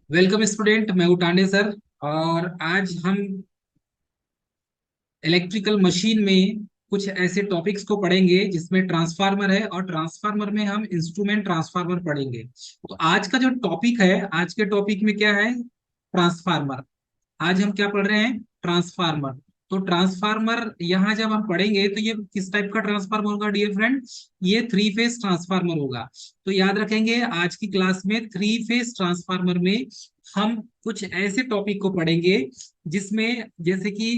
Welcome student, मैं उटांडे sir. और आज हम इलेक्ट्रिकल मशीन में कुछ ऐसे टॉपिक्स को पढ़ेंगे जिसमें ट्रांसफार्मर है, और ट्रांसफार्मर में हम इंस्ट्रूमेंट ट्रांसफार्मर पढ़ेंगे। तो आज का जो टॉपिक है, आज के टॉपिक में क्या है? ट्रांसफार्मर। आज हम क्या पढ़ रहे हैं? ट्रांसफार्मर। तो ट्रांसफार्मर यहाँ जब हम पढ़ेंगे तो ये किस टाइप का ट्रांसफार्मर होगा डियर फ्रेंड? ये थ्री फेज ट्रांसफार्मर होगा। तो याद रखेंगे, आज की क्लास में थ्री फेज ट्रांसफार्मर में हम कुछ ऐसे टॉपिक को पढ़ेंगे जिसमें जैसे कि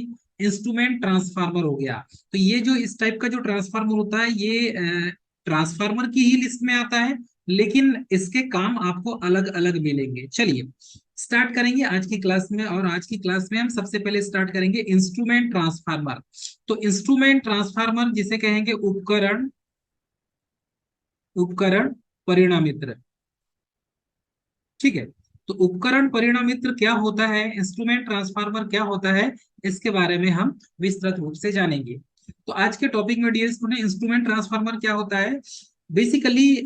इंस्ट्रूमेंट ट्रांसफार्मर हो गया। तो ये जो इस टाइप का जो ट्रांसफार्मर होता है, ये ट्रांसफार्मर की ही लिस्ट में आता है, लेकिन इसके काम आपको अलग अलग मिलेंगे। चलिए स्टार्ट करेंगे आज की क्लास में। और आज की क्लास में हम सबसे पहले स्टार्ट करेंगे इंस्ट्रूमेंट ट्रांसफार्मर। तो इंस्ट्रूमेंट ट्रांसफार्मर जिसे कहेंगे उपकरण, उपकरण परिणामित्र। ठीक है। तो उपकरण परिणामित्र क्या होता है, इंस्ट्रूमेंट ट्रांसफार्मर क्या होता है, इसके बारे में हम विस्तृत रूप से जानेंगे। तो आज के टॉपिक में डियर स्टूडेंट, इंस्ट्रूमेंट ट्रांसफार्मर क्या होता है? बेसिकली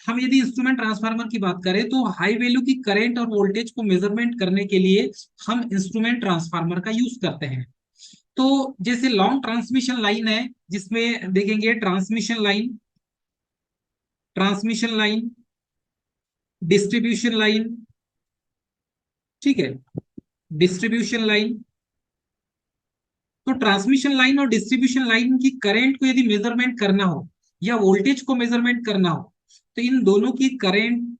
हम यदि इंस्ट्रूमेंट ट्रांसफार्मर की बात करें तो हाई वैल्यू की करंट और वोल्टेज को मेजरमेंट करने के लिए हम इंस्ट्रूमेंट ट्रांसफार्मर का यूज करते हैं। तो जैसे लॉन्ग ट्रांसमिशन लाइन है, जिसमें देखेंगे transmission line, transmission line, distribution line. ठीक है, डिस्ट्रीब्यूशन लाइन। तो ट्रांसमिशन लाइन और डिस्ट्रीब्यूशन लाइन की करंट को यदि मेजरमेंट करना हो या वोल्टेज को मेजरमेंट करना हो, तो इन दोनों की करंट,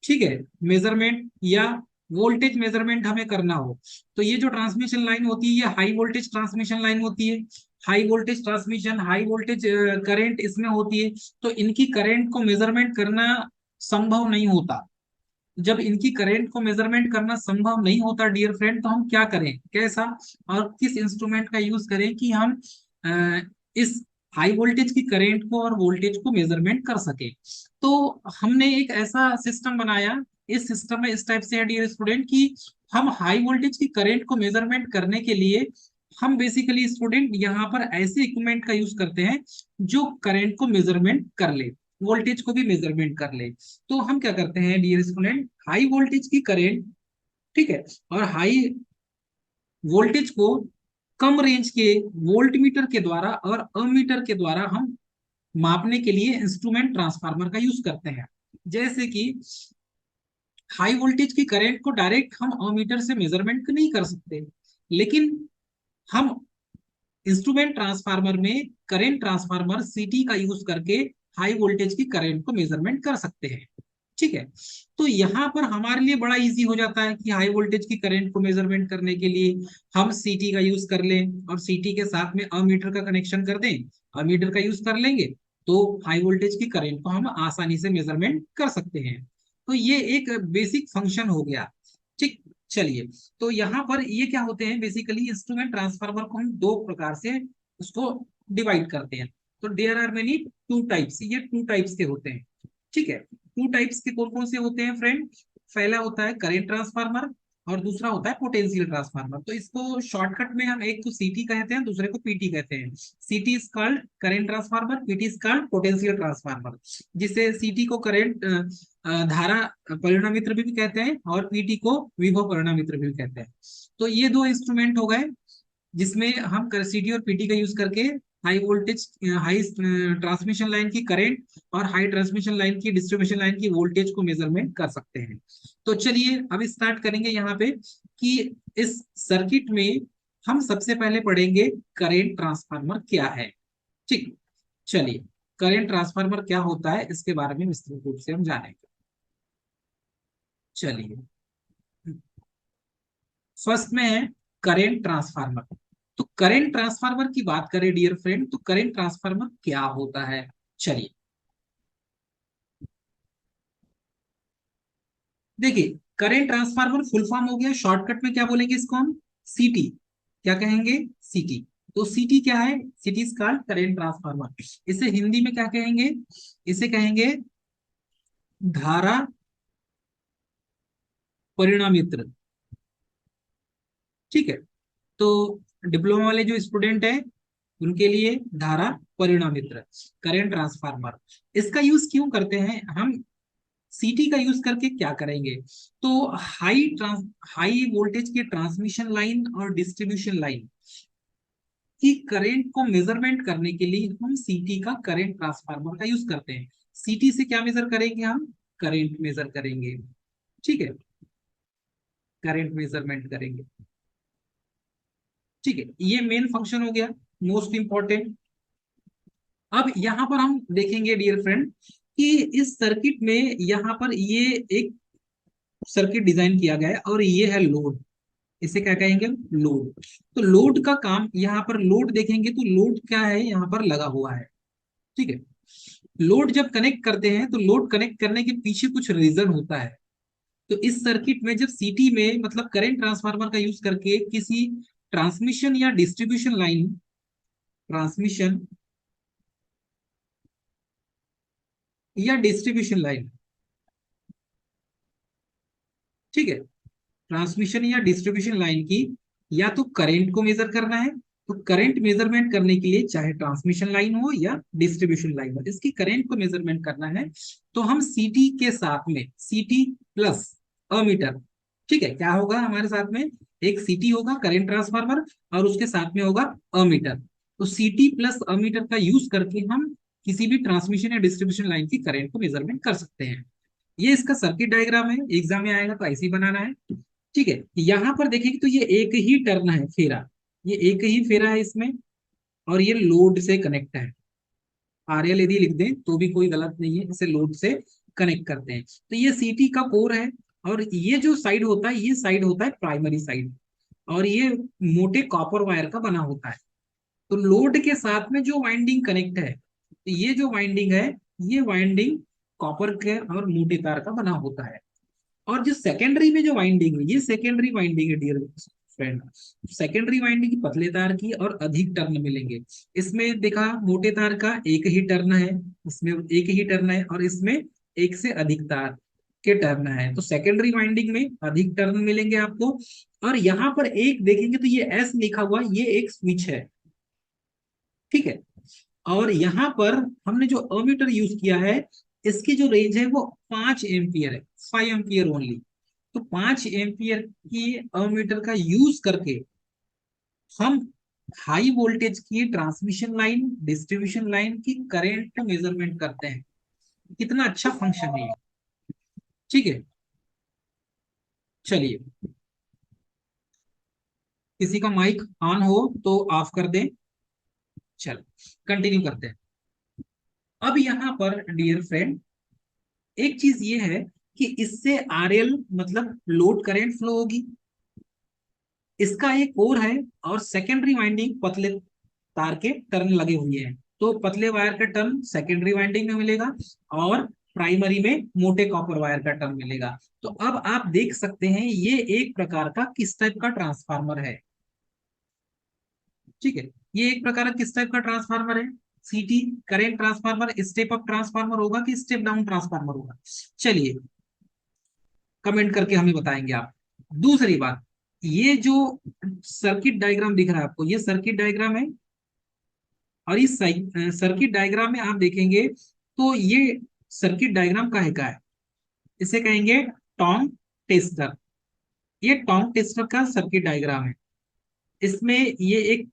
ठीक है, मेजरमेंट या वोल्टेज मेजरमेंट हमें करना हो, तो ये जो ट्रांसमिशन लाइन होती है ये हाई वोल्टेज ट्रांसमिशन लाइन होती है। High voltage transmission, high voltage current इसमें होती है। तो इनकी करंट को मेजरमेंट करना संभव नहीं होता। जब इनकी करंट को मेजरमेंट करना संभव नहीं होता डियर फ्रेंड, तो हम क्या करें, कैसा और किस इंस्ट्रूमेंट का यूज करें कि हम इस हाई वोल्टेज की करंट को और वोल्टेज को मेजरमेंट कर सके? तो हमने एक ऐसा सिस्टम बनाया। इस सिस्टम में इस टाइप से है डियर स्टूडेंट कि हम हाई वोल्टेज की करंट को मेजरमेंट करने के लिए हम बेसिकली स्टूडेंट यहाँ पर ऐसे इक्विपमेंट का यूज करते हैं जो करंट को मेजरमेंट कर ले, वोल्टेज को भी मेजरमेंट कर ले। तो हम क्या करते हैं डियर स्टूडेंट, हाई वोल्टेज की करंट, ठीक है, और हाई वोल्टेज को कम रेंज के वोल्ट मीटर के द्वारा और अमीटर के द्वारा हम मापने के लिए इंस्ट्रूमेंट ट्रांसफार्मर का यूज करते हैं। जैसे कि हाई वोल्टेज की करंट को डायरेक्ट हम अमीटर से मेजरमेंट नहीं कर सकते, लेकिन हम इंस्ट्रूमेंट ट्रांसफार्मर में करंट ट्रांसफार्मर सीटी का यूज करके हाई वोल्टेज की करंट को मेजरमेंट कर सकते हैं। ठीक है। तो यहाँ पर हमारे लिए बड़ा इजी हो जाता है कि हाई वोल्टेज की करंट को मेजरमेंट करने के लिए हम सीटी का यूज कर लें, और सीटी के साथ में अमीटर का कनेक्शन कर दें, अमीटर का यूज कर लेंगे, तो हाई वोल्टेज की करंट को हम आसानी से मेजरमेंट कर सकते हैं। तो ये एक बेसिक फंक्शन हो गया। ठीक। चलिए, तो यहाँ पर ये क्या होते हैं, बेसिकली इंस्ट्रूमेंट ट्रांसफार्मर को हम दो प्रकार से उसको डिवाइड करते हैं। तो there are many two types, ये टू टाइप्स के होते हैं। ठीक है। टू टाइप्स के कौन कौन से होते हैं फ्रेंड? पहला होता है करंट ट्रांसफार्मर, और दूसरा होता है पोटेंशियल ट्रांसफार्मर। तो इसको शॉर्टकट में हम एक को सीटी कहते हैं, दूसरे को पीटी कहते हैं। सीटी is called current transformer, PT is called potential transformer. जिसे सीटी को करंट धारा परिणामित्र भी कहते हैं, और पीटी को विभव परिणामित्र भी कहते हैं। तो ये दो इंस्ट्रूमेंट हो गए जिसमें हम सीटी और पीटी का यूज करके high voltage, high transmission line की करंट और हाई ट्रांसमिशन लाइन की, डिस्ट्रीब्यूशन लाइन की वोल्टेज को मेजरमेंट कर सकते हैं। तो चलिए अब स्टार्ट करेंगे यहाँ पे कि इस सर्किट में हम सबसे पहले पढ़ेंगे करंट ट्रांसफार्मर क्या है। ठीक। चलिए, करंट ट्रांसफार्मर क्या होता है इसके बारे में विस्तृत रूप से हम जानेंगे। चलिए, फर्स्ट में है करंट ट्रांसफार्मर। तो करंट ट्रांसफार्मर की बात करें डियर फ्रेंड, तो करंट ट्रांसफार्मर क्या होता है? चलिए देखिए, करंट ट्रांसफार्मर फुल फॉर्म हो गया, शॉर्टकट में क्या बोलेंगे इसको हम? सीटी। क्या कहेंगे? सीटी। तो सीटी क्या है? सीटी इज कॉल्ड करंट ट्रांसफार्मर। इसे हिंदी में क्या कहेंगे? इसे कहेंगे धारा परिणामित्र। ठीक है। तो डिप्लोमा वाले जो स्टूडेंट है उनके लिए धारा परिणामित्र, करंट ट्रांसफार्मर। इसका यूज क्यों करते हैं हम? सीटी का यूज करके क्या करेंगे, तो हाई वोल्टेज की ट्रांसमिशन लाइन और डिस्ट्रीब्यूशन लाइन कि करंट को मेजरमेंट करने के लिए हम सीटी का करंट ट्रांसफार्मर का यूज करते हैं। सीटी से क्या मेजर करेंगे हम, करंट मेजर करेंगे, ठीक है, करंट मेजरमेंट करेंगे, ठीक है। ये मेन फंक्शन हो गया, मोस्ट इंपॉर्टेंट। अब यहां पर हम देखेंगे डियर फ्रेंड कि इस सर्किट में यहां पर ये एक सर्किट डिजाइन किया गया है और ये है लोड, इसे क्या कहेंगे, लोड। तो लोड का काम, यहाँ पर लोड देखेंगे तो लोड क्या है, यहाँ पर लगा हुआ है, ठीक है। लोड जब कनेक्ट करते हैं तो लोड कनेक्ट करने के पीछे कुछ रीजन होता है। तो इस सर्किट में जब सीटी में मतलब करंट ट्रांसफार्मर का यूज करके किसी ट्रांसमिशन या डिस्ट्रीब्यूशन लाइन, ट्रांसमिशन या डिस्ट्रीब्यूशन लाइन, ठीक है, ट्रांसमिशन या डिस्ट्रीब्यूशन लाइन की या तो करंट को मेजर करना है, तो करंट मेजरमेंट करने के लिए चाहे ट्रांसमिशन लाइन हो या डिस्ट्रीब्यूशन लाइन हो, इसकी करंट को मेजरमेंट करना है, तो हम सीटी के साथ में सीटी प्लस अमीटर, ठीक है, क्या होगा हमारे साथ में, एक सीटी होगा करंट ट्रांसफार्मर और उसके साथ में होगा अमीटर। तो सीटी प्लस अमीटर का यूज करके हम किसी भी ट्रांसमिशन या डिस्ट्रीब्यूशन लाइन की करंट को मेजरमेंट कर सकते हैं। ये इसका सर्किट डायग्राम है, एग्जाम में आएगा तो ऐसे ही बनाना है, ठीक है। यहाँ पर देखेंगे तो ये एक ही टर्न है फेरा, ये एक ही फेरा है इसमें, और ये लोड से कनेक्ट है। आरएल यदि लिख दें तो भी कोई गलत नहीं है, इसे लोड से कनेक्ट करते हैं। तो ये सीटी का कोर है, और ये जो साइड होता है, ये साइड होता है प्राइमरी साइड, और ये मोटे कॉपर वायर का बना होता है। तो लोड के साथ में जो वाइंडिंग कनेक्ट है, तो ये जो वाइंडिंग है, ये वाइंडिंग कॉपर के और मोटे तार का बना होता है। और जो सेकेंडरी में जो वाइंडिंग है, ये सेकेंडरी वाइंडिंग है डियर फ्रेंड। सेकेंडरी वाइंडिंग की पतले तार की और अधिक टर्न मिलेंगे। इसमें देखा मोटे तार का एक ही टर्न है, इसमें एक ही टर्न है, और इसमें एक से अधिक तार के टर्न है, तो सेकेंडरी वाइंडिंग में अधिक टर्न मिलेंगे आपको। और यहाँ पर एक देखेंगे तो ये एस लिखा हुआ, ये एक स्विच है, ठीक है। और यहाँ पर हमने जो अमीटर यूज किया है, इसकी जो रेंज है वो 5 एम्पियर है, 5 एम्पियर ओनली। तो 5 एम्पियर की अमीटर का यूज करके हम हाई वोल्टेज की ट्रांसमिशन लाइन, डिस्ट्रीब्यूशन लाइन की करंट मेजरमेंट करते हैं। कितना अच्छा फंक्शन है ये, ठीक है। चलिए, किसी का माइक ऑन हो तो ऑफ कर दें। चल, कंटिन्यू करते हैं। अब यहाँ पर डियर फ्रेंड एक चीज ये है कि इससे आरएल मतलब लोड करंट फ्लो होगी, इसका एक और है, और सेकेंडरी वाइंडिंग पतले तार के टर्न लगे हुए हैं, तो पतले वायर का टर्न सेकेंडरी वाइंडिंग में मिलेगा, और प्राइमरी में मोटे कॉपर वायर का टर्न मिलेगा। तो अब आप देख सकते हैं ये एक प्रकार का किस टाइप का ट्रांसफार्मर है, ठीक है। ये एक प्रकार का किस टाइप का ट्रांसफार्मर है, सीटी current transformer, step up transformer होगा कि स्टेप डाउन ट्रांसफार्मर होगा, चलिए कमेंट करके हमें बताएंगे आप। दूसरी बात, ये जो सर्किट डायग्राम दिख रहा है आपको, ये सर्किट डायग्राम है, और इस सर्किट डायग्राम में आप देखेंगे तो ये सर्किट डायग्राम काहे का है, इसे कहेंगे टॉन्ग टेस्टर। ये टॉन्ग टेस्टर का सर्किट डायग्राम है। इसमें ये एक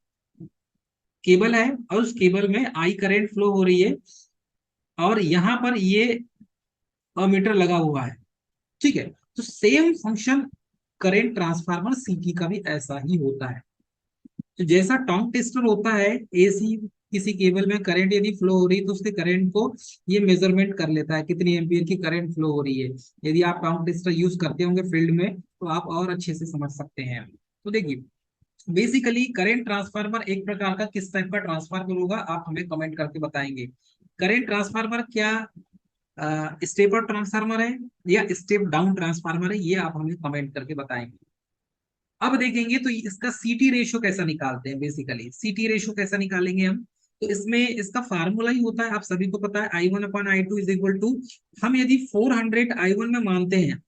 केबल है, और उस केबल में आई करंट फ्लो हो रही है, और यहाँ पर ये अमीटर लगा हुआ है, ठीक है। तो सेम फंक्शन करंट ट्रांसफार्मर सीटी का भी ऐसा ही होता है। तो जैसा टॉन्ग टेस्टर होता है, एसी किसी केबल में करंट यदि फ्लो हो रही है तो उसके करंट को ये मेजरमेंट कर लेता है कितनी एम्पियर की करंट फ्लो हो रही है। यदि आप टॉन्ग टेस्टर यूज करते होंगे फील्ड में तो आप और अच्छे से समझ सकते हैं। तो देखिए, बेसिकली करंट ट्रांसफार्मर एक प्रकार का किस टाइप का ट्रांसफार्मर होगा, आप हमें कमेंट करके बताएंगे। करंट ट्रांसफार्मर क्या स्टेप अप ट्रांसफार्मर है या स्टेप डाउन ट्रांसफार्मर है, ये आप हमें कमेंट करके बताएंगे। अब देखेंगे तो इसका सीटी रेशियो कैसा निकालते हैं, बेसिकली सीटी रेशियो कैसा निकालेंगे हम, तो इसमें इसका फार्मूला ही होता है, आप सभी को पता है, I1/I2 हम यदि 400 I1 में मानते हैं,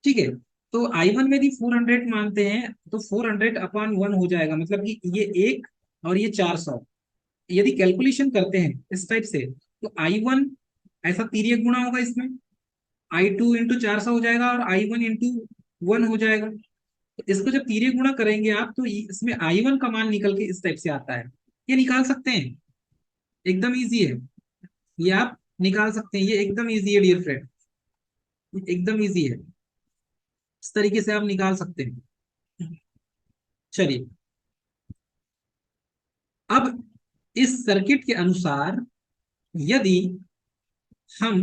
ठीक है, तो I1 में यदि 400 मानते हैं तो 400/1 हो जाएगा, मतलब कि ये एक और ये 400। यदि कैलकुलेशन करते हैं इस टाइप से, तो I1 ऐसा तिर्यक गुणा होगा इसमें, I2 इंटू 400 हो जाएगा और I1 इंटू 1 हो जाएगा। तो इसको जब तीरे गुणा करेंगे आप तो इसमें I1 का मान निकल के इस टाइप से आता है। ये निकाल सकते हैं, एकदम इजी है। ये आप निकाल सकते हैं, ये एकदम इजी है डियर फ्रेंड, एकदम इजी है। इस तरीके से आप निकाल सकते हैं। चलिए, अब इस सर्किट के अनुसार यदि हम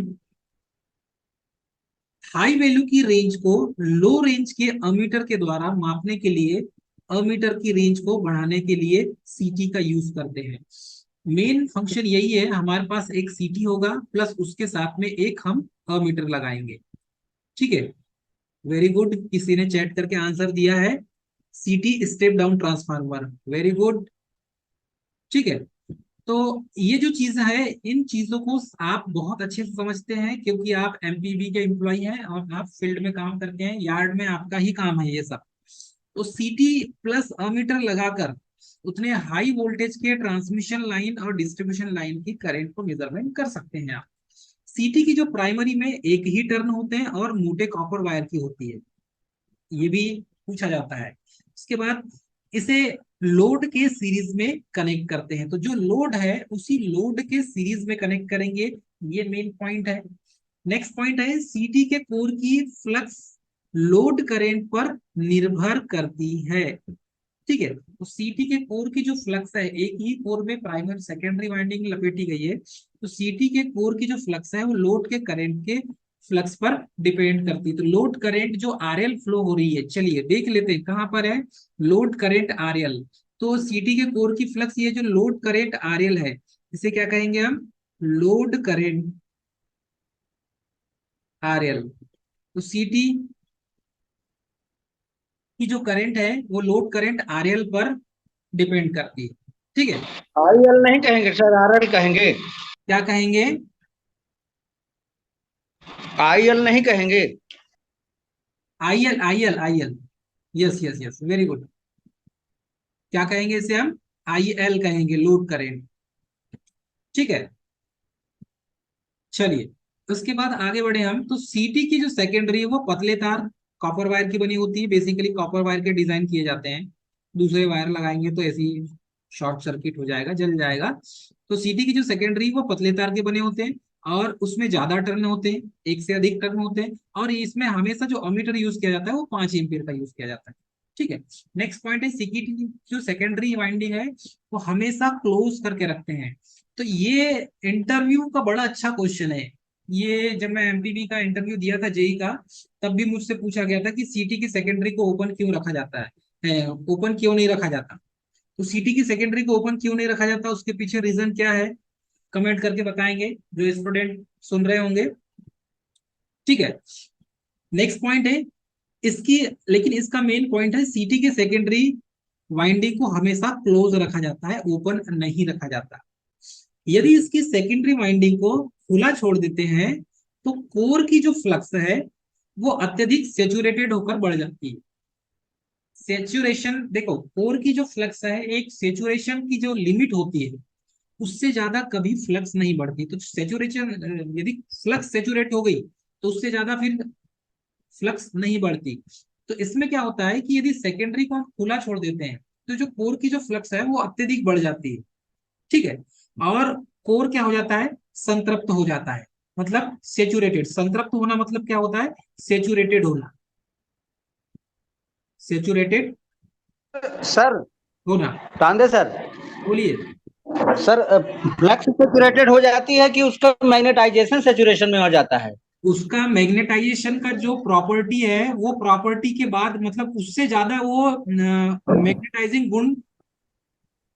हाई वैल्यू की रेंज को लो रेंज के अमीटर के द्वारा मापने के लिए अमीटर की रेंज को बढ़ाने के लिए सीटी का यूज करते हैं। मेन फंक्शन यही है, हमारे पास एक सीटी होगा प्लस उसके साथ में एक हम अमीटर लगाएंगे। ठीक है, वेरी गुड, किसी ने चैट करके आंसर दिया है, सीटी step down transformer, very good. ठीक है, तो ये जो चीज है, इन चीजों को आप बहुत अच्छे से समझते हैं क्योंकि आप एमपीबी के एम्प्लॉय हैं और आप फील्ड में काम करते हैं, यार्ड में आपका ही काम है ये सब। तो सीटी प्लस अमीटर लगाकर उतने हाई वोल्टेज के ट्रांसमिशन लाइन और डिस्ट्रीब्यूशन लाइन की करंट को मेजरमेंट कर सकते हैं आप। सीटी की जो प्राइमरी में एक ही टर्न होते हैं और मोटे कॉपर वायर की होती है, ये भी पूछा जाता है। उसके बाद इसे लोड के सीरीज में कनेक्ट करते हैं, तो जो लोड है उसी लोड के सीरीज में कनेक्ट करेंगे, ये मेन पॉइंट है। नेक्स्ट पॉइंट है सीटी के कोर की फ्लक्स लोड करंट पर निर्भर करती है। ठीक है, तो सीटी के कोर की जो फ्लक्स है, एक ही कोर में प्राइमरी सेकेंडरी वाइंडिंग लपेटी गई है, तो सीटी के कोर की जो फ्लक्स है वो लोड के करंट के फ्लक्स पर डिपेंड करती है। तो लोड करंट जो आरएल फ्लो हो रही है, चलिए देख लेते हैं कहां पर है लोड करंट आरएल। तो सीटी के कोर की फ्लक्स, ये जो लोड करंट आरएल है, इसे क्या कहेंगे हम, लोड करंट आरएल। तो सीटी की जो करंट है वो लोड करंट आरएल पर डिपेंड करती है। ठीक है, आई एल नहीं कहेंगे सर, आर एल कहेंगे। क्या कहेंगे, आई एल नहीं कहेंगे। IL IL IL, yes yes yes, very good. क्या कहेंगे इसे हम, आईएल कहेंगे, लोड करेंट। ठीक है, चलिए उसके बाद आगे बढ़े हम, तो सीटी की जो सेकेंडरी है वो पतले तार कॉपर वायर की बनी होती है, बेसिकली कॉपर वायर के डिजाइन किए जाते हैं। दूसरे वायर लगाएंगे तो ऐसी शॉर्ट सर्किट हो जाएगा, जल जाएगा। तो सीटी की जो सेकेंडरी वो पतले तार के बने होते हैं और उसमें ज्यादा टर्न होते हैं, एक से अधिक टर्न होते हैं, और इसमें हमेशा जो अमीटर यूज किया जाता है वो 5 एम्पीयर का यूज किया जाता है। ठीक है, नेक्स्ट पॉइंट है सीटी की जो सेकेंडरी वाइंडिंग है वो हमेशा क्लोज करके रखते हैं। तो ये इंटरव्यू का बड़ा अच्छा क्वेश्चन है। ये जब मैं एमपीबी का इंटरव्यू दिया था जेई का, तब भी मुझसे पूछा गया था कि सीटी की सेकेंडरी को ओपन क्यों रखा जाता है, ओपन क्यों नहीं रखा जाता। तो सीटी की सेकेंडरी को ओपन क्यों नहीं रखा जाता, उसके पीछे रीजन क्या है, कमेंट करके बताएंगे जो स्टूडेंट सुन रहे होंगे। ठीक है, नेक्स्ट पॉइंट है इसकी, लेकिन इसका मेन पॉइंट है सीटी के सेकेंडरी वाइंडिंग को हमेशा क्लोज रखा जाता है, ओपन नहीं रखा जाता। यदि इसकी सेकेंडरी वाइंडिंग को खुला छोड़ देते हैं तो कोर की जो फ्लक्स है वो अत्यधिक सेचुरेटेड होकर बढ़ जाती है। सेचुरेशन देखो, कोर की जो फ्लक्स है, एक सेचुरेशन की जो लिमिट होती है उससे ज्यादा कभी फ्लक्स नहीं बढ़ती। तो सेचुरेशन, यदि फ्लक्स सेचुरेट हो गई तो उससे ज्यादा फिर फ्लक्स नहीं बढ़ती। तो इसमें क्या होता है कि यदि सेकेंडरी को हम खुला छोड़ देते हैं तो जो कोर की जो फ्लक्स है वो अत्यधिक बढ़ जाती है। ठीक है, और कोर क्या हो जाता है, संतृप्त हो जाता है, मतलब सेचुरेटेड। संतृप्त होना मतलब क्या होता है, सेचुरेटेड होना, सेचुरेटेड सर, होना। तांदे सर। बोलिए। सर, फ्लक्स सेचुरेटेड हो जाती है कि उसका मैग्नेटाइजेशन सेचुरेशन में हो जाता है? उसका मैग्नेटाइजेशन का जो प्रॉपर्टी है वो प्रॉपर्टी के बाद, मतलब उससे ज्यादा वो मैग्नेटाइजिंग गुण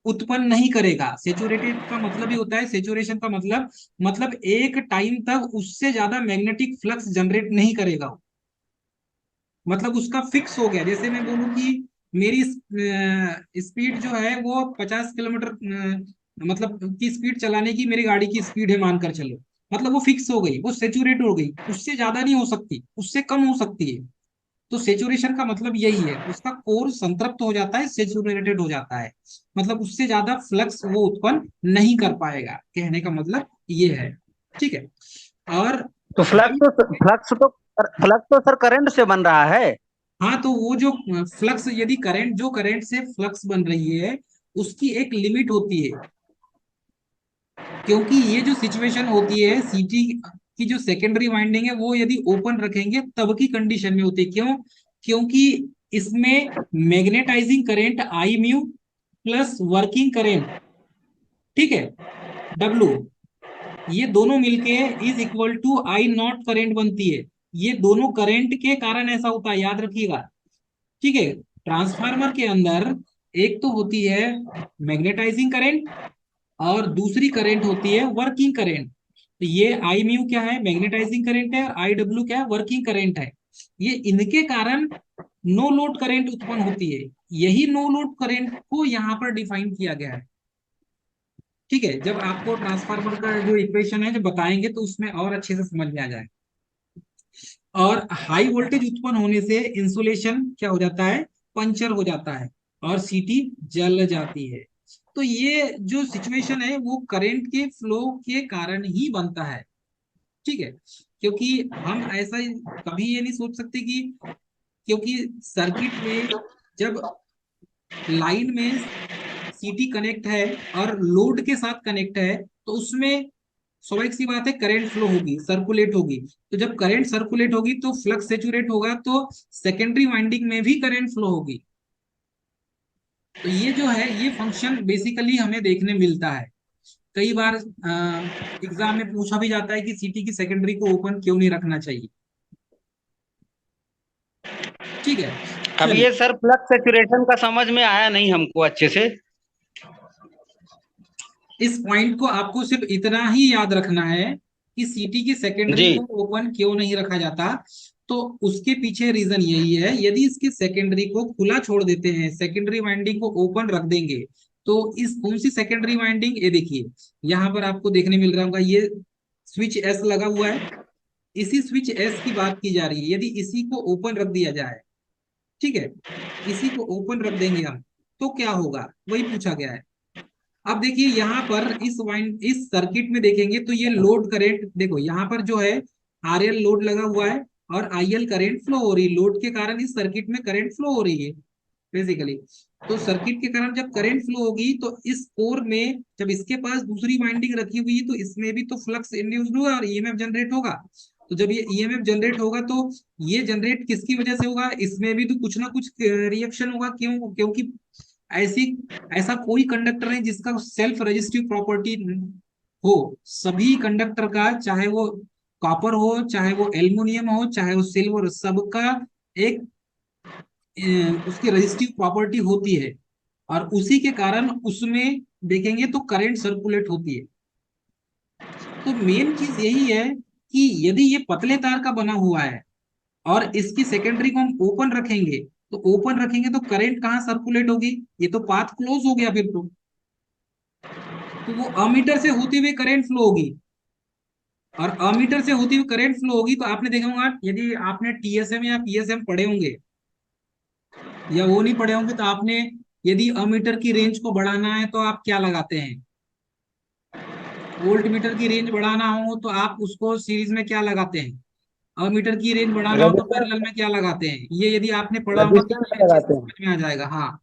उत्पन्न नहीं करेगा। सेचुरेटेड का मतलब ही होता है, सेचुरेशन का मतलब एक टाइम तक उससे ज्यादा मैग्नेटिक फ्लक्स जनरेट नहीं करेगा वो। मतलब उसका फिक्स हो गया, जैसे मैं बोलूं कि मेरी स्पीड जो है वो 50 किलोमीटर मतलब की स्पीड चलाने की मेरी गाड़ी की स्पीड है, मानकर चलो, मतलब वो फिक्स हो गई, वो सेचुरेट हो गई, उससे ज्यादा नहीं हो सकती, उससे कम हो सकती है। तो सेचुरेशन का मतलब यही है, उसका कोर संतृप्त हो जाता है, सेचुरेटेड हो जाता है, मतलब उससे ज्यादा फ्लक्स वो उत्पन्न नहीं कर पाएगा, कहने का मतलब ये है। ठीक है, और तो फ्लक्स तो सर करंट से बन रहा है। हाँ, तो वो जो फ्लक्स, यदि करंट, जो करंट से फ्लक्स बन रही है उसकी एक लिमिट होती है। क्योंकि ये जो सिचुएशन होती है सीटी की, जो सेकेंडरी वाइंडिंग है वो यदि ओपन रखेंगे तब की कंडीशन में होती है। क्यों? क्योंकि इसमें magnetizing current I mu plus working current, ठीक है, डब्लू, ये दोनों मिलके is equal to I naught current बनती है। ये दोनों करंट के कारण ऐसा होता है, याद रखिएगा। ठीक है, ट्रांसफार्मर के अंदर एक तो होती है मैग्नेटाइजिंग करंट और दूसरी करंट होती है वर्किंग करंट। तो ये आई म्यू क्या है? मैग्नेटाइजिंग करंट है, और आई डब्ल्यू क्या है? वर्किंग करंट है। ये इनके कारण नो लोड करंट उत्पन्न होती है। यही नो लोड करंट को यहाँ पर डिफाइन किया गया है। ठीक है, जब आपको ट्रांसफार्मर का जो इक्वेशन है जब बताएंगे तो उसमें और अच्छे से समझ में आ जाए। और हाई वोल्टेज उत्पन्न होने से इंसुलेशन क्या हो जाता है? पंचर हो जाता है और सीटी जल जाती है। तो ये जो सिचुएशन है वो करंट के फ्लो के कारण ही बनता है। ठीक है, क्योंकि हम ऐसा कभी ये नहीं सोच सकते कि, क्योंकि सर्किट में जब लाइन में सीटी कनेक्ट है और लोड के साथ कनेक्ट है तो उसमें स्वाभाविक सी बात है करंट फ्लो होगी, सर्कुलेट होगी। तो जब करंट सर्कुलेट होगी तो फ्लक्स सेचुरेट होगा, तो सेकेंडरी वाइंडिंग में भी करंट फ्लो होगी। तो ये जो है ये फंक्शन बेसिकली हमें देखने मिलता है। कई बार एग्जाम में पूछा भी जाता है कि सीटी की सेकेंडरी को ओपन क्यों नहीं रखना चाहिए। ठीक है, अब चलिए। ये सर फ्लक्स सेचुरेशन का समझ में आया नहीं हमको अच्छे से। इस पॉइंट को आपको सिर्फ इतना ही याद रखना है कि सीटी की सेकेंडरी जी। को ओपन क्यों नहीं रखा जाता। तो उसके पीछे रीजन यही है, यदि इसकी सेकेंडरी को खुला छोड़ देते हैं, सेकेंडरी वाइंडिंग को ओपन रख देंगे, तो इस कौन सी सेकेंडरी वाइंडिंग, ये देखिए यहां पर आपको देखने मिल रहा होगा, ये स्विच एस लगा हुआ है। इसी स्विच एस की बात की जा रही है। यदि इसी को ओपन रख दिया जाए, ठीक है, इसी को ओपन रख देंगे हम, तो क्या होगा वही पूछा गया है। अब देखिए यहाँ पर इस सर्किट में देखेंगे तो ये लोड करंट देखो, यहाँ पर जो है आरएल लोड लगा हुआ है और आईएल करंट फ्लो हो रही है। लोड के कारण इस सर्किट में करंट फ्लो हो रही है बेसिकली। तो सर्किट के कारण जब करंट फ्लो होगी तो इस कोर में जब इसके पास दूसरी वाइंडिंग रखी हुई है तो इसमें भी तो फ्लक्स इंड्यूस्ड होगा और ईएमएफ जनरेट होगा। तो जब ये ईएमएफ जनरेट होगा तो ये जनरेट किसकी वजह से होगा? इसमें भी तो कुछ ना कुछ रिएक्शन होगा। क्यों? क्योंकि ऐसी ऐसा कोई कंडक्टर नहीं जिसका सेल्फ रजिस्टिव प्रॉपर्टी हो। सभी कंडक्टर का, चाहे वो कॉपर हो, चाहे वो एल्युमिनियम हो, चाहे वो सिल्वर, सबका एक उसकी रजिस्टिव प्रॉपर्टी होती है। और उसी के कारण उसमें देखेंगे तो करंट सर्कुलेट होती है। तो मेन चीज यही है कि यदि ये पतले तार का बना हुआ है और इसकी सेकेंडरी को हम ओपन रखेंगे, तो ओपन रखेंगे तो करंट कहाँ सर्कुलेट होगी? ये तो पाथ क्लोज हो गया फिर तो वो अमीटर से होते हुए करंट फ्लो होगी। और अमीटर से होती हुई करंट फ्लो होगी तो आपने देखा होगा, यदि आपने टीएसएम या पीएसएम पढ़े होंगे या वो नहीं पढ़े होंगे, तो आपने यदि अमीटर की रेंज को बढ़ाना है तो आप क्या लगाते हैं? वोल्ट मीटर की रेंज बढ़ाना हो तो आप उसको सीरीज में क्या लगाते हैं? अमीटर की रेंज बढ़ाना हो तो रजिस्टेंस पैरेलल में क्या लगाते हैं? ये यदि आपने पढ़ा होगा तो रजिस्टेंस ये अच्छे से लगाते हैं। समझ में आ जाएगा। हाँ,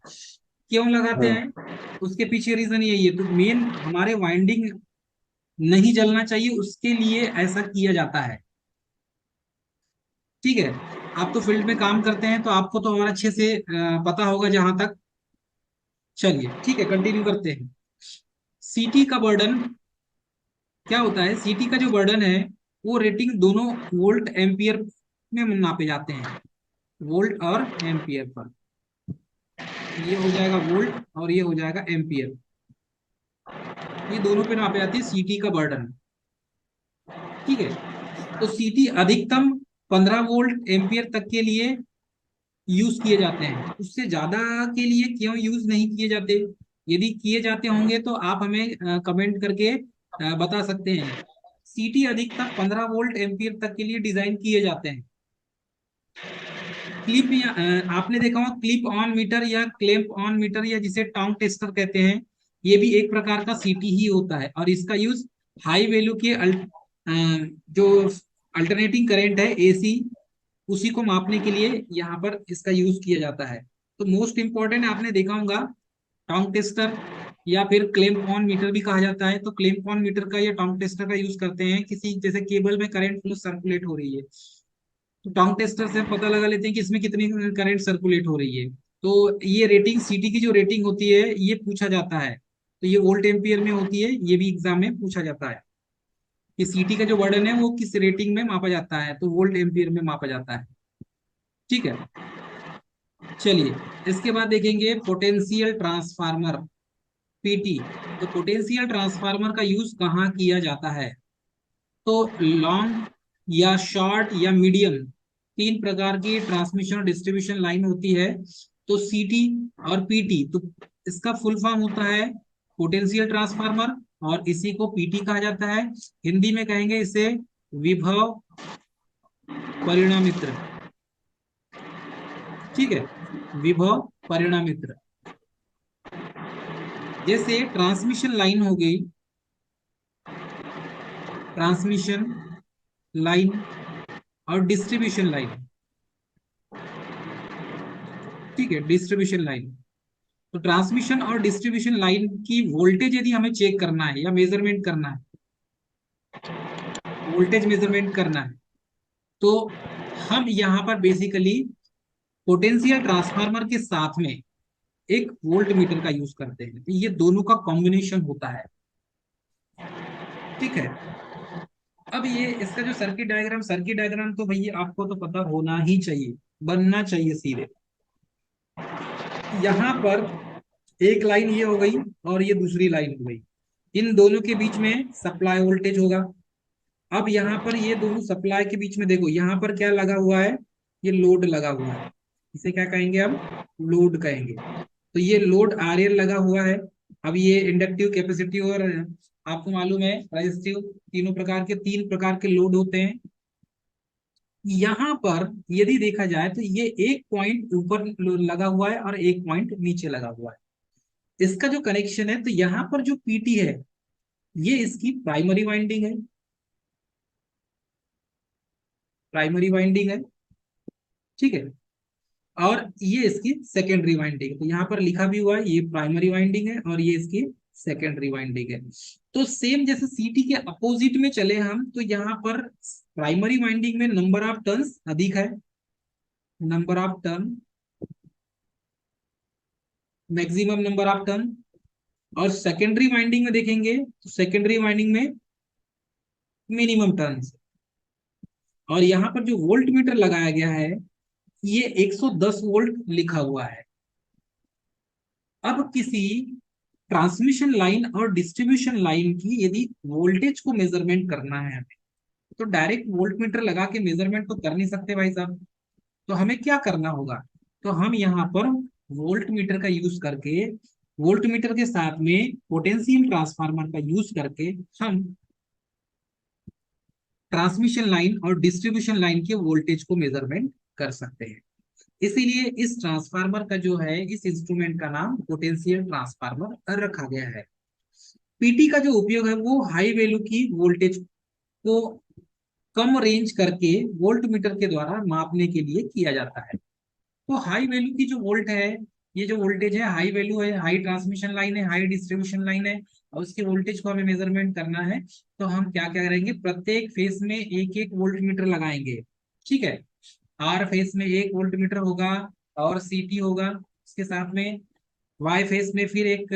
क्यों लगाते हाँ। हैं? उसके पीछे रीजन यही है। तो मेन हमारे वाइंडिंग नहीं जलना चाहिए, उसके लिए ऐसा किया जाता है। ठीक है, आप तो फील्ड में काम करते हैं तो आपको तो और अच्छे से पता होगा जहां तक। चलिए ठीक है, कंटिन्यू करते हैं। सीटी का बर्डन क्या होता है? सीटी का जो बर्डन है वो रेटिंग दोनों वोल्ट एम्पियर में नापे जाते हैं, वोल्ट और एम्पियर पर। ये हो जाएगा वोल्ट और ये हो जाएगा एम्पियर। ये दोनों पे नापे जाती है सीटी का बर्डन। ठीक है, तो सीटी अधिकतम 15 वोल्ट एम्पियर तक के लिए यूज किए जाते हैं। उससे ज्यादा के लिए क्यों यूज नहीं किए जाते? यदि किए जाते होंगे तो आप हमें कमेंट करके बता सकते हैं। सीटी अधिकतम 15 वोल्ट एम्पियर तक के लिए डिजाइन किए जाते हैं। क्लिप या आपने देखा होगा क्लिप ऑन मीटर या क्लैंप ऑन मीटर, या जिसे टाउन टेस्टर कहते हैं, ये भी एक प्रकार का सीटी ही होता है। और इसका यूज हाई वैल्यू के जो अल्टरनेटिंग करंट है एसी, उसी को मापने के लिए यहाँ पर इसका यूज किया जाता है। तो मोस्ट इंपॉर्टेंट आपने देखा होगा टॉन्ग टेस्टर, या फिर क्लेम्प ऑन मीटर भी कहा जाता है। तो क्लेम्प ऑन मीटर का या टॉन्ग टेस्टर का यूज करते हैं किसी, जैसे केबल में करंट फ्लो सर्कुलेट हो रही है, तो टॉन्ग टेस्टर से हम पता लगा लेते हैं कि इसमें कितनी करंट सर्कुलेट हो रही है। तो ये रेटिंग सीटी की जो रेटिंग होती है ये पूछा जाता है, तो ये वोल्ट एम्पियर में होती है, ये भी एग्जाम में पूछा जाता है कि सीटी का जो वर्डन है वो किस रेटिंग में मापा जाता है, तो वोल्ट एम्पियर में मापा जाता है। ठीक है, चलिए इसके बाद देखेंगे पोटेंशियल ट्रांसफार्मर, पीटी। तो पोटेंशियल ट्रांसफार्मर का यूज कहाँ किया जाता है? तो लॉन्ग या शॉर्ट या मीडियम, तीन प्रकार की ट्रांसमिशन और डिस्ट्रीब्यूशन लाइन होती है। तो सीटी और पीटी, तो इसका फुल फॉर्म होता है पोटेंशियल ट्रांसफार्मर, और इसी को पीटी कहा जाता है। हिंदी में कहेंगे इसे विभव परिणामित्र। ठीक है, विभव परिणामित्र। जैसे ट्रांसमिशन लाइन हो गई, ट्रांसमिशन लाइन और डिस्ट्रीब्यूशन लाइन। ठीक है, डिस्ट्रीब्यूशन लाइन, तो ट्रांसमिशन और डिस्ट्रीब्यूशन लाइन की वोल्टेज यदि हमें चेक करना है या मेजरमेंट करना है, वोल्टेज मेजरमेंट करना है, तो हम यहाँ पर बेसिकली पोटेंशियल ट्रांसफार्मर के साथ में एक वोल्ट मीटर का यूज करते हैं। तो ये दोनों का कॉम्बिनेशन होता है। ठीक है, अब ये इसका जो सर्किट डायग्राम तो भैया आपको तो पता होना ही चाहिए, बनना चाहिए सीधे। यहाँ पर एक लाइन ये हो गई और ये दूसरी लाइन हो गई, इन दोनों के बीच में सप्लाई वोल्टेज होगा। अब यहाँ पर ये दोनों सप्लाई के बीच में देखो, यहाँ पर क्या लगा हुआ है, ये लोड लगा हुआ है, इसे क्या कहेंगे हम, लोड कहेंगे। तो ये लोड आरएल लगा हुआ है। अब ये इंडक्टिव, कैपेसिटिव और आपको मालूम है रेजिस्टिव, तीनों प्रकार के, तीन प्रकार के लोड होते हैं। यहाँ पर यदि देखा जाए तो ये एक पॉइंट ऊपर लगा हुआ है और एक पॉइंट नीचे लगा हुआ है। इसका जो कनेक्शन है, तो यहाँ पर जो पीटी है ये इसकी प्राइमरी वाइंडिंग है, प्राइमरी वाइंडिंग है। ठीक है, और ये इसकी सेकेंडरी वाइंडिंग है। तो यहाँ पर लिखा भी हुआ है ये प्राइमरी वाइंडिंग है और ये इसकी सेकेंडरी वाइंडिंग है। तो सेम जैसे सीटी के अपोजिट में चले हम, तो यहाँ पर प्राइमरी वाइंडिंग में नंबर ऑफ टर्न्स अधिक है, number of turn, maximum number of turn. और सेकेंडरी वाइंडिंग में देखेंगे तो सेकेंडरी वाइंडिंग में मिनिमम टर्न्स। और यहाँ पर जो वोल्ट मीटर लगाया गया है ये 110 वोल्ट लिखा हुआ है। अब किसी ट्रांसमिशन लाइन और डिस्ट्रीब्यूशन लाइन की यदि वोल्टेज को मेजरमेंट करना है हमें, तो डायरेक्ट वोल्ट मीटर लगा के मेजरमेंट तो कर नहीं सकते भाई साहब। तो हमें क्या करना होगा, तो हम यहाँ पर वोल्ट मीटर का यूज करके, वोल्ट मीटर के साथ में पोटेंशियल ट्रांसफार्मर का यूज करके हम ट्रांसमिशन लाइन और डिस्ट्रीब्यूशन लाइन के वोल्टेज को मेजरमेंट कर सकते हैं। इसीलिए इस ट्रांसफार्मर का जो है, इस इंस्ट्रूमेंट का नाम पोटेंशियल ट्रांसफार्मर रखा गया है। पीटी का जो उपयोग है वो हाई वैल्यू की वोल्टेज को कम रेंज करके वोल्ट मीटर के द्वारा मापने के लिए किया जाता है। तो हाई वैल्यू की जो वोल्ट है, ये जो वोल्टेज है हाई वैल्यू है, हाई ट्रांसमिशन लाइन है, हाई डिस्ट्रीब्यूशन लाइन है, और उसकी वोल्टेज को हमें मेजरमेंट करना है। तो हम क्या क्या करेंगे, प्रत्येक फेस में एक एक वोल्ट मीटर लगाएंगे। ठीक है, आर फेस में एक वोल्ट मीटर होगा और सीटी होगा, उसके साथ में वाई फेस में फिर एक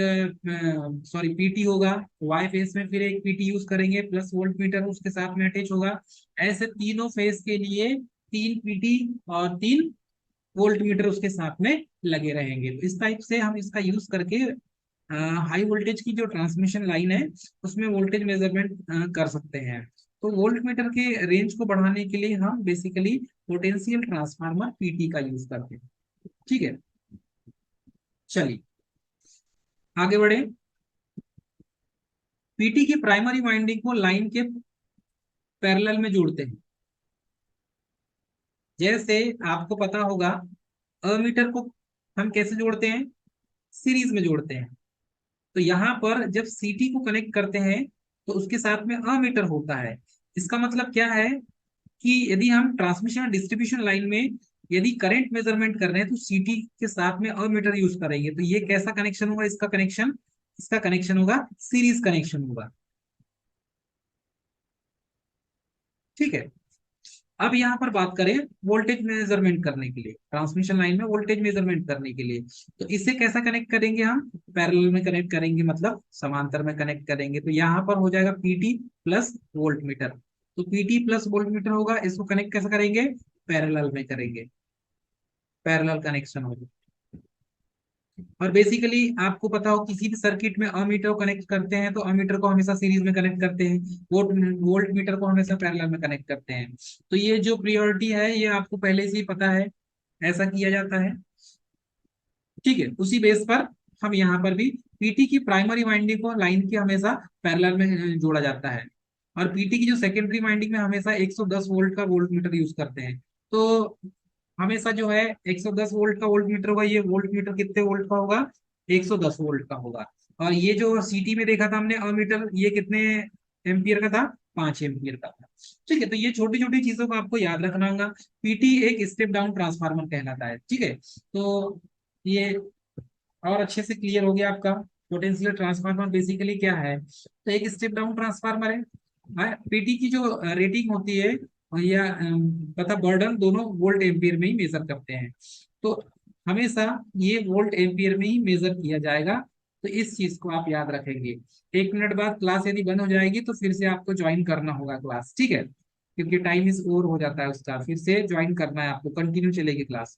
सॉरी पीटी होगा, वाई फेस में फिर एक पीटी यूज करेंगे प्लस वोल्ट मीटर उसके साथ में अटैच होगा। ऐसे तीनों फेस के लिए तीन पीटी और तीन वोल्ट मीटर उसके साथ में लगे रहेंगे। तो इस टाइप से हम इसका यूज करके हाई वोल्टेज की जो ट्रांसमिशन लाइन है उसमें वोल्टेज मेजरमेंट कर सकते हैं। तो वोल्ट मीटर के रेंज को बढ़ाने के लिए हम बेसिकली पोटेंशियल ट्रांसफार्मर पीटी का यूज करते हैं। ठीक है, चलिए आगे बढ़े। पीटी की प्राइमरी वाइंडिंग को लाइन के पैरेलल में जोड़ते हैं। जैसे आपको पता होगा अमीटर को हम कैसे जोड़ते हैं, सीरीज में जोड़ते हैं। तो यहाँ पर जब सीटी को कनेक्ट करते हैं तो उसके साथ में अमीटर होता है। इसका मतलब क्या है, कि यदि हम ट्रांसमिशन और डिस्ट्रीब्यूशन लाइन में यदि करंट मेजरमेंट कर रहे हैं तो सीटी के साथ में अमीटर यूज करेंगे, तो ये कैसा कनेक्शन होगा, इसका कनेक्शन होगा सीरीज कनेक्शन होगा। ठीक है। अब यहाँ पर बात करें वोल्टेज मेजरमेंट करने के लिए, ट्रांसमिशन लाइन में वोल्टेज मेजरमेंट करने के लिए, तो इसे कैसा कनेक्ट करेंगे हम, पैरेलल में कनेक्ट करेंगे, मतलब समांतर में कनेक्ट करेंगे। तो यहाँ पर हो जाएगा पीटी प्लस वोल्ट मीटर, तो पीटी प्लस वोल्ट मीटर होगा, इसको कनेक्ट कैसे करेंगे, पैरेलल में करेंगे, पैरेलल कनेक्शन होगा। और बेसिकली आपको पता हो किसी भी सर्किट में अमीटर को कनेक्ट करते हैं तो अमीटर को हमेशा सीरीज में कनेक्ट करते हैं, वोल्ट मीटर को हमेशा पैरेलल में कनेक्ट करते हैं। तो ये जो प्रियोरिटी है ये आपको पहले से ही पता है, ऐसा किया जाता है। ठीक है, उसी बेस पर हम यहाँ पर भी पीटी की प्राइमरी वाइंडिंग को लाइन के हमेशा पैरेलल में जोड़ा जाता है, और पीटी की जो सेकेंडरी वाइंडिंग में हमेशा 110 वोल्ट का वोल्ट मीटर यूज करते हैं। तो हमेशा जो है 110 वोल्ट का वोल्ट मीटर होगा, ये वोल्ट मीटर कितने वोल्ट का होगा, 110 वोल्ट का होगा। और ये जो सीटी में देखा था हमने अमीटर, ये कितने एम्पियर का था, 5 एम्पियर का था। ठीक है, तो ये छोटी छोटी चीजों को आपको याद रखना होगा। पीटी एक स्टेप डाउन ट्रांसफार्मर कहलाता है। ठीक है, तो ये और अच्छे से क्लियर हो गया आपका। पोटेंशियल ट्रांसफार्मर बेसिकली क्या है, तो एक स्टेप डाउन ट्रांसफार्मर है। पीटी की जो रेटिंग होती है या तथा बर्डन दोनों वोल्ट एम्पियर में ही मेजर करते हैं, तो हमेशा ये वोल्ट एम्पियर में ही मेजर किया जाएगा। तो इस चीज को आप याद रखेंगे। 1 मिनट बाद क्लास यदि बंद हो जाएगी तो फिर से आपको ज्वाइन करना होगा क्लास, ठीक है, क्योंकि टाइम इस ओवर हो जाता है उसका, फिर से ज्वाइन करना है आपको, कंटिन्यू चलेगी क्लास।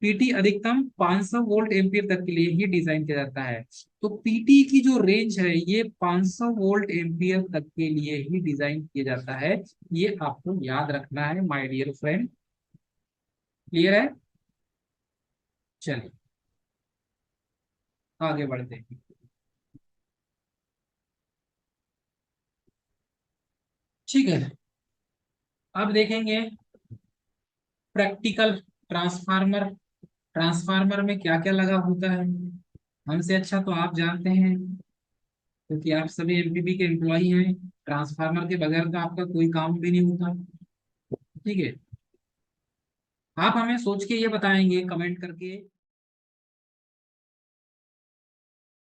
पीटी अधिकतम 500 वोल्ट एम्पियर तक के लिए ही डिजाइन किया जाता है। तो पीटी की जो रेंज है ये 500 वोल्ट एम्पियर तक के लिए ही डिजाइन किया जाता है, ये आपको याद रखना है माय डियर फ्रेंड। क्लियर है, चलिए आगे बढ़ते हैं। ठीक है, अब देखेंगे प्रैक्टिकल ट्रांसफार्मर। ट्रांसफार्मर में क्या क्या लगा होता है, हमसे अच्छा तो आप जानते हैं, क्योंकि आप सभी एमपीपी के एम्प्लॉई हैं। ट्रांसफार्मर के बगैर तो आपका कोई काम भी नहीं होता। ठीक है, आप हमें सोच के ये बताएंगे कमेंट करके